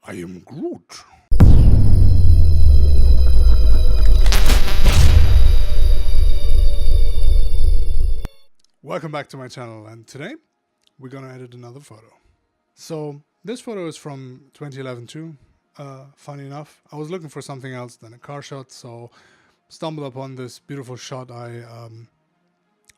I am Groot. Welcome back to my channel, and today we're gonna edit another photo. So this photo is from 2011 too. Funny enough, I was looking for something else than a car shot, so stumbled upon this beautiful shot I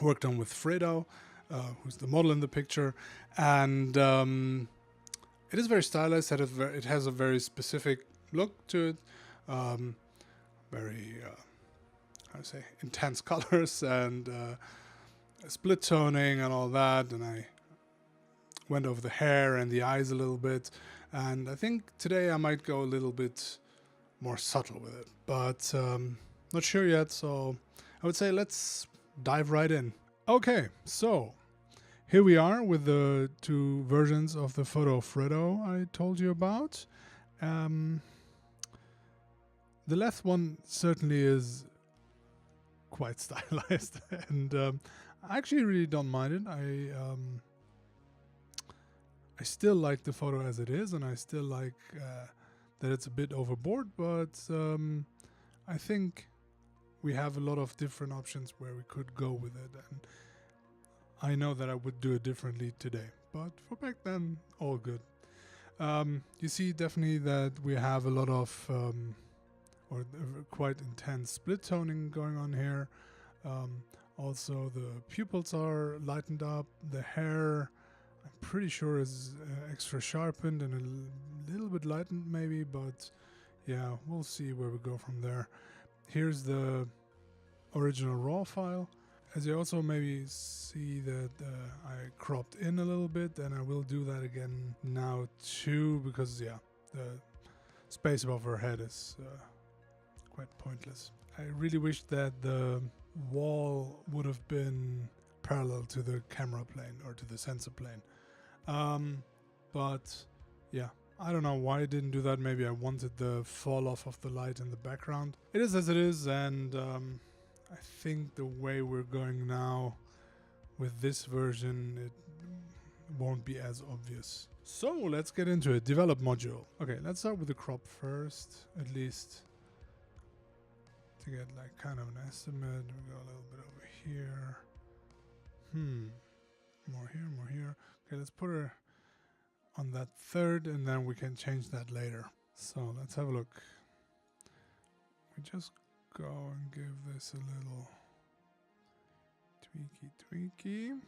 worked on with Fredo, who's the model in the picture, and it is very stylized. It has a very specific look to it, very how to say, intense colors and split toning and all that. And I went over the hair and the eyes a little bit, and I think today I might go a little bit more subtle with it, but not sure yet. So I would say let's dive right in. Okay, so here we are with the two versions of the photo of Fredo I told you about. The left one certainly is quite stylized, and I actually really don't mind it. I still like the photo as it is, and I still like that it's a bit overboard, but I think we have a lot of different options where we could go with it, and I know that I would do it differently today, but for back then, all good. You see definitely that we have a lot of quite intense split toning going on here. Also the pupils are lightened up, the hair I'm pretty sure is extra sharpened and a little bit lightened maybe, but yeah, we'll see where we go from there. Here's the original raw file. As you also maybe see that I cropped in a little bit, and I will do that again now too, because yeah, the space above her head is quite pointless. I really wish that the wall would have been parallel to the camera plane or to the sensor plane. But yeah, I don't know why I didn't do that. Maybe I wanted the fall off of the light in the background. It is as it is, and I think the way we're going now with this version, it won't be as obvious. So let's get into it. Develop module. Okay, let's start with the crop first, at least to get like kind of an estimate. We go a little bit over here. More here, more here. Okay, let's put her on that third, and then we can change that later. So let's have a look. We just go and give this a little tweaky.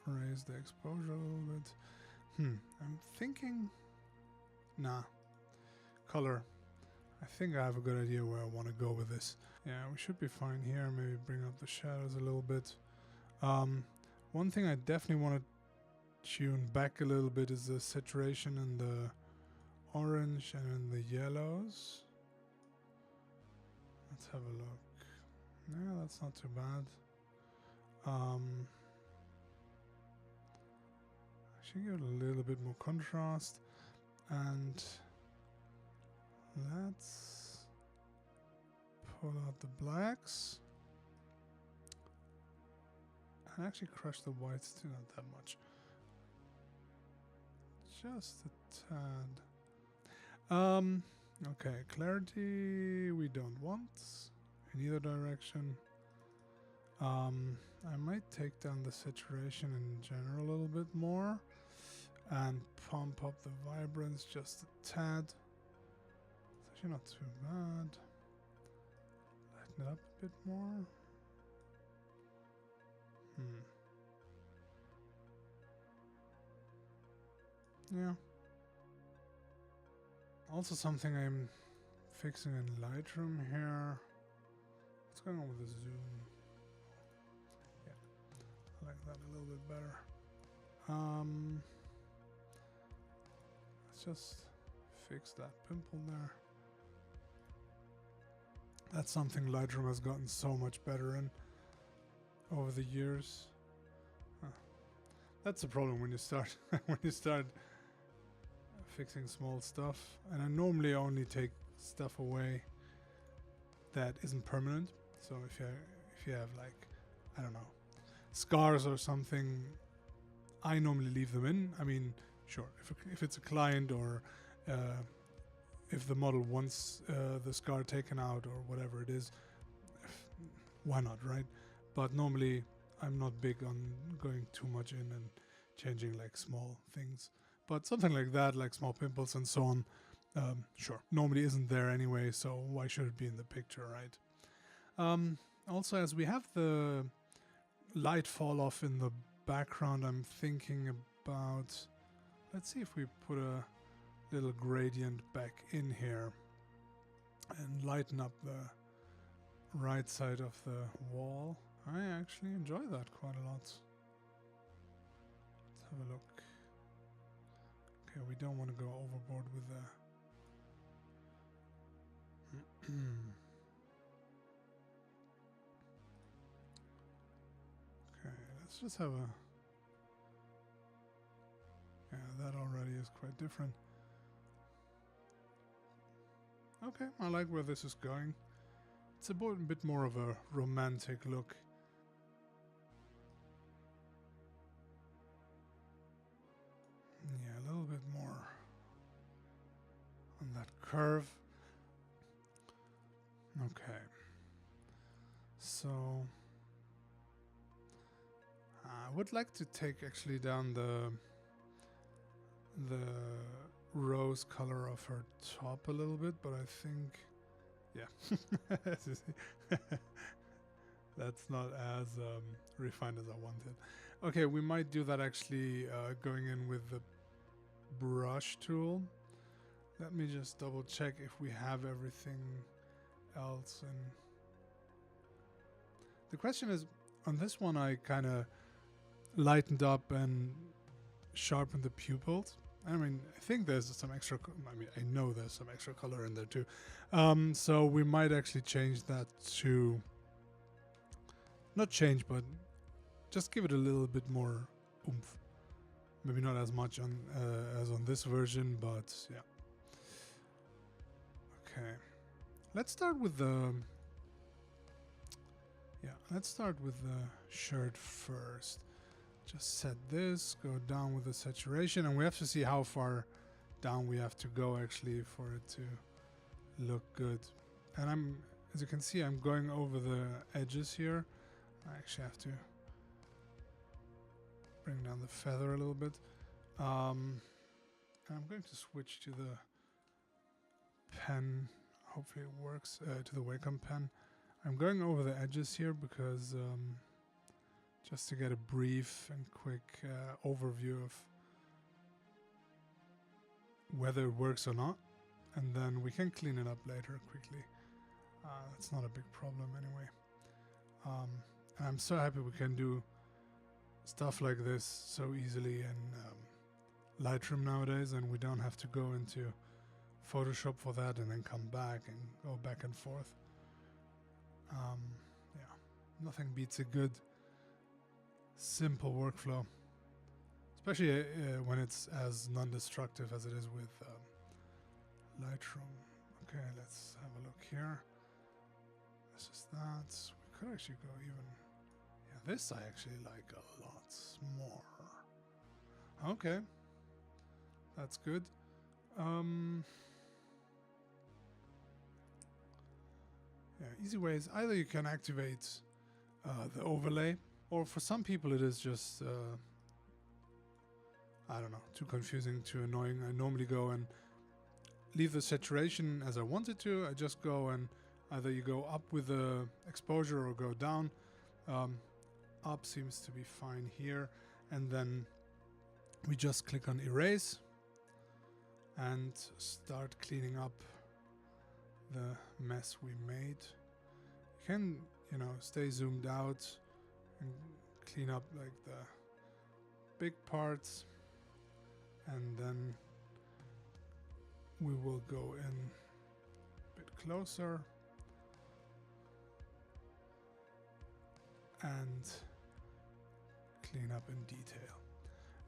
Raise the exposure a little bit. I'm thinking, color. I think I have a good idea where I want to go with this. Yeah, we should be fine here. Maybe bring up the shadows a little bit. One thing I definitely want to tune back a little bit is the saturation and the orange and in the yellows. Let's have a look. Yeah, that's not too bad. I should give it a little bit more contrast, and let's pull out the blacks and actually crush the whites too, not that much, just a tad. Okay, clarity we don't want in either direction. I might take down the saturation in general a little bit more and pump up the vibrance just a tad. It's actually not too bad. Lighten it up a bit more. Yeah. Also something I'm fixing in Lightroom here. What's going on with the zoom? Yeah, I like that a little bit better. Let's just fix that pimple there. That's something Lightroom has gotten so much better in over the years. That's the problem when you start fixing small stuff, and I normally only take stuff away that isn't permanent. So if you have, like, I don't know, scars or something, I normally leave them in. I mean, sure. If it's a client or if the model wants the scar taken out or whatever it is, why not, right? But normally I'm not big on going too much in and changing like small things. But something like that, like small pimples and so on, sure. Normally isn't there anyway, so why should it be in the picture, right? Also, as we have the light fall off in the background, I'm thinking about, let's see if we put a little gradient back in here and lighten up the right side of the wall. I actually enjoy that quite a lot. Let's have a look. Okay, we don't want to go overboard with the okay, let's just have a, yeah, that already is quite different. Okay, I like where this is going. It's a bit more of a romantic look. Yeah, a little bit more on that curve. Okay. So I would like to take actually down the rose color of her top a little bit, but I think, yeah, that's not as refined as I wanted. Okay, we might do that actually going in with the brush tool. Let me just double check if we have everything else. And the question is, on this one I kind of lightened up and sharpened the pupils. I mean, I think there's some extra, I know there's some extra color in there too. So we might actually change that to, not change, but just give it a little bit more oomph. Maybe not as much on as on this version, but yeah. Okay, let's start with the, let's start with the shirt first. Just set this, go down with the saturation, and we have to see how far down we have to go actually for it to look good. And as you can see, I'm going over the edges here. I actually have to bring down the feather a little bit. And I'm going to switch to the pen. Hopefully it works, to the Wacom pen. I'm going over the edges here because just to get a brief and quick overview of whether it works or not, and then we can clean it up later quickly. That's not a big problem anyway. And I'm so happy we can do stuff like this so easily in Lightroom nowadays, and we don't have to go into Photoshop for that and then come back and go back and forth. Yeah, nothing beats a good simple workflow, especially when it's as non-destructive as it is with Lightroom. Okay, let's have a look here. This is that. We could actually go even, yeah, this I actually like a lot more. Okay, that's good. Yeah, easy ways. Either you can activate the overlay, or for some people it is just, I don't know, too confusing, too annoying. I normally go and leave the saturation as I wanted to. I just go and either you go up with the exposure or go down. Up seems to be fine here. And then we just click on erase and start cleaning up the mess we made. You can, stay zoomed out and clean up like the big parts, and then we will go in a bit closer and clean up in detail.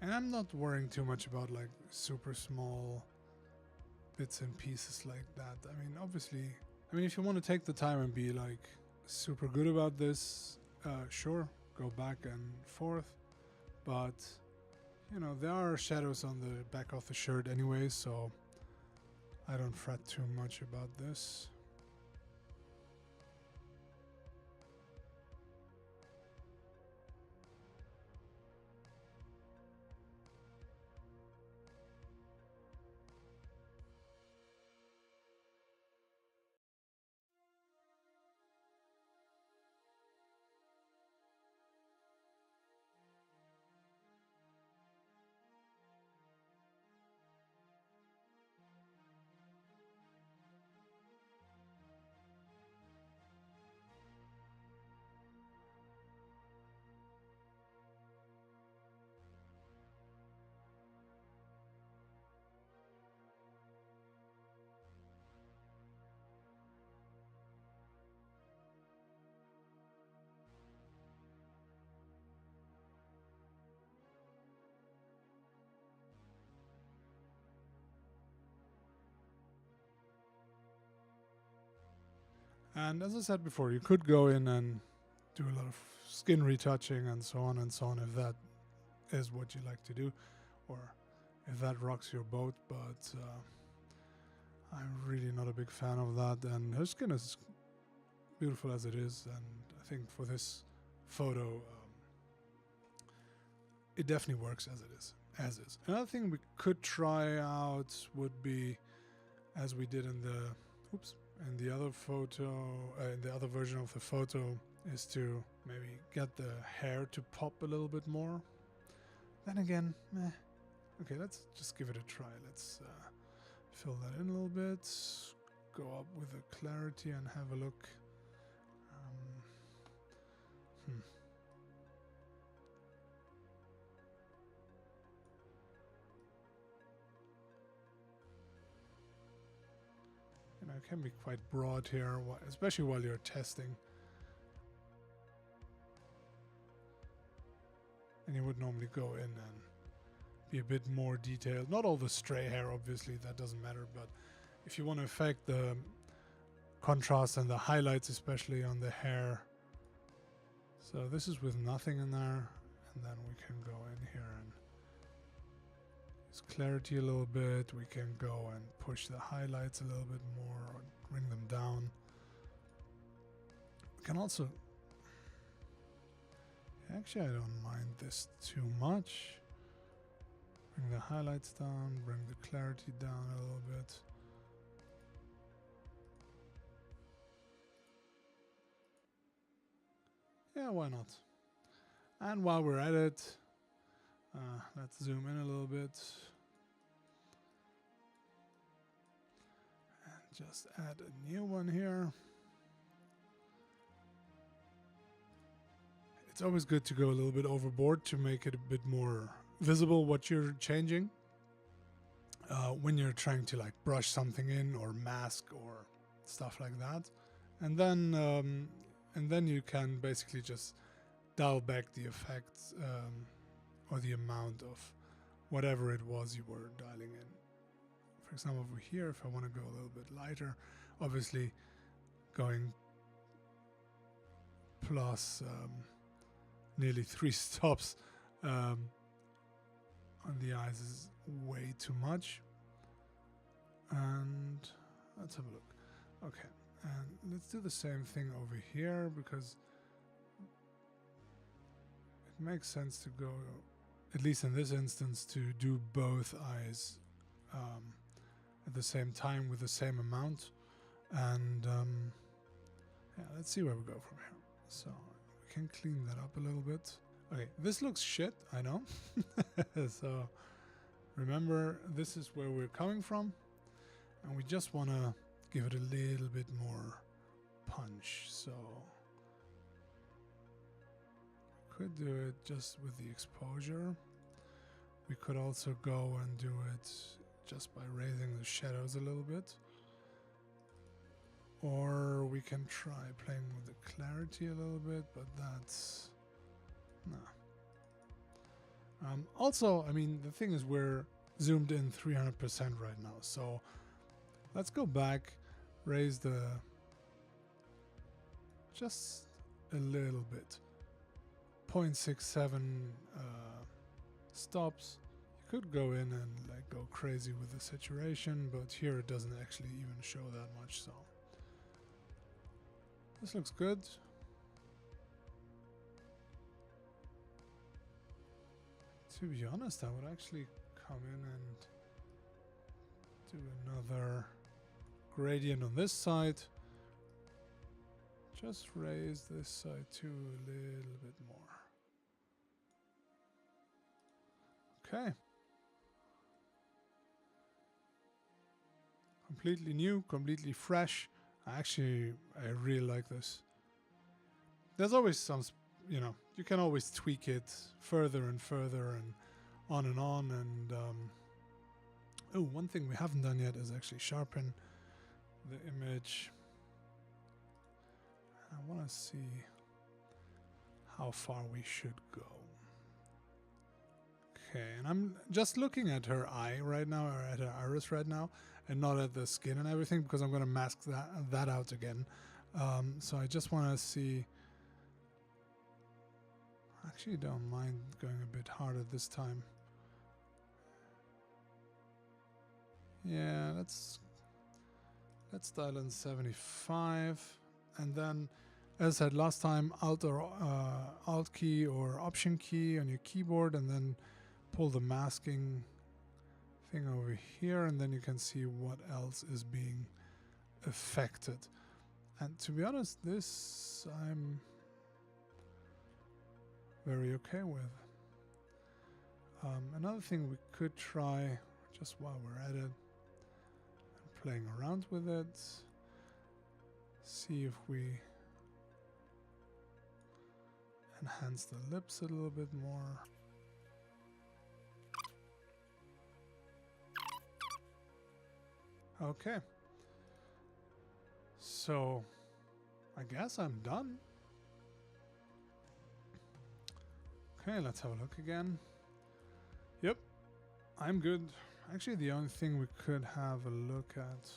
And I'm not worrying too much about like super small bits and pieces like that. I mean, obviously, if you want to take the time and be like super good about this, sure, go back and forth. But You know, there are shadows on the back of the shirt anyway, so I don't fret too much about this. And as I said before, you could go in and do a lot of skin retouching and so on if that is what you like to do, or if that rocks your boat. But I'm really not a big fan of that, and her skin is beautiful as it is, and I think for this photo it definitely works as it is, as is. Another thing we could try out would be, as we did in the in the other photo, in the other version of the photo, is to maybe get the hair to pop a little bit more. Then again, meh. Okay, let's just give it a try. Let's fill that in a little bit, go up with the clarity and have a look. You know, it can be quite broad here, especially while you're testing. And you would normally go in and be a bit more detailed. Not all the stray hair, obviously, that doesn't matter, but if you want to affect the contrast and the highlights, especially on the hair. So this is with nothing in there, and then we can go in here and use clarity a little bit. We can go and push the highlights a little bit more, or bring them down. We can also, actually I don't mind this too much. Bring the highlights down, bring the clarity down a little bit. Yeah, why not? And while we're at it, let's zoom in a little bit. And just add a new one here. It's always good to go a little bit overboard to make it a bit more visible what you're changing. When you're trying to like brush something in or mask or stuff like that. And then you can basically just dial back the effects or the amount of whatever it was you were dialing in. For example, over here, if I want to go a little bit lighter, obviously going plus nearly 3 stops on the eyes is way too much. And let's have a look. Okay, and let's do the same thing over here, because it makes sense to go, at least in this instance, to do both eyes at the same time with the same amount. And yeah, let's see where we go from here. So we can clean that up a little bit. Okay, this looks shit, I know. So remember, this is where we're coming from, and we just want to give it a little bit more punch. So we could do it just with the exposure. We could also go and do it just by raising the shadows a little bit. Or we can try playing with the clarity a little bit, but that's... no. Also, I mean, the thing is we're zoomed in 300% right now. So let's go back, raise the... just a little bit. 0.67 stops. You could go in and like go crazy with the saturation, but here it doesn't actually even show that much, so this looks good. To be honest, I would actually come in and do another gradient on this side. Just raise this side too a little bit more. Okay. Completely new, completely fresh. I really like this. There's always some, you know, you can always tweak it further and further and on and on. And oh, one thing we haven't done yet is actually sharpen the image. I want to see how far we should go. Okay, and I'm just looking at her eye right now, or at her iris right now, and not at the skin and everything, because I'm going to mask that out again. So I just want to see. I actually don't mind going a bit harder this time. Yeah, let's dial in 75, and then, as I said last time, Alt key or Option key on your keyboard, and then pull the masking thing over here, and then you can see what else is being affected. And to be honest, this I'm very okay with. Another thing we could try, just while we're at it, playing around with it, see if we enhance the lips a little bit more. Okay, so I guess I'm done. Okay, let's have a look again. Yep, I'm good. Actually, the only thing we could have a look at,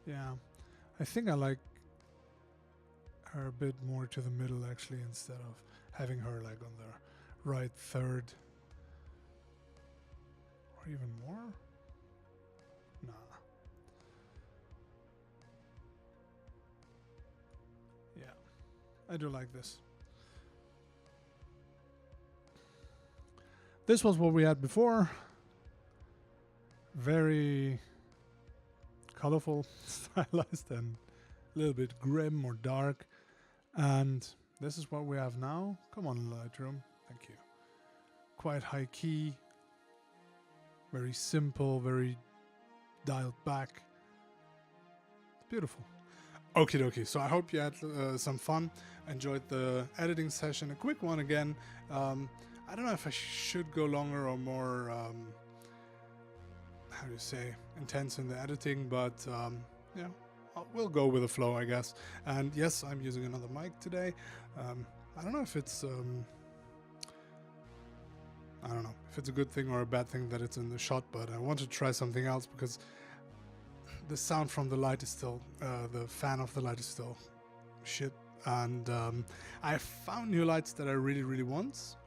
yeah, I think I like her a bit more to the middle actually, instead of having her like on the right third, or even more. Nah. Yeah, I do like this. This was what we had before. Very colorful, stylized, and a little bit grim or dark. And this is what we have now. Come on, Lightroom. Thank you. Quite high key. Very simple, very dialed back. It's beautiful. Okie dokie. So I hope you had some fun. Enjoyed the editing session. A quick one again. I don't know if I should go longer or more, how do you say, intense in the editing, but yeah, we'll go with the flow, I guess. And yes, I'm using another mic today. I don't know if it's, I don't know if it's a good thing or a bad thing that it's in the shot, but I want to try something else because the sound from the light is still, the fan of the light is still shit. And I found new lights that I really, really want.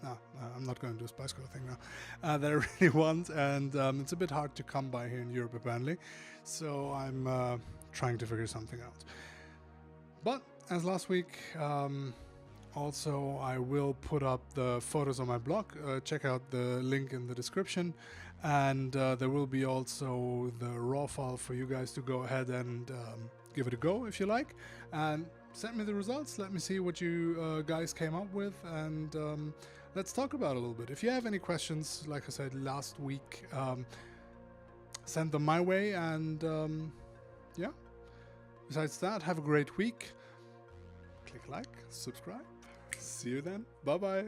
No, I'm not going to do a Spice Girl thing now. That I really want, and it's a bit hard to come by here in Europe apparently, so I'm trying to figure something out. But as last week, also I will put up the photos on my blog. Check out the link in the description, and there will be also the raw file for you guys to go ahead and give it a go if you like, and send me the results. Let me see what you guys came up with, and let's talk about it a little bit. If you have any questions, like I said last week, send them my way, and yeah, besides that, have a great week. Click like, subscribe. See you then. Bye bye.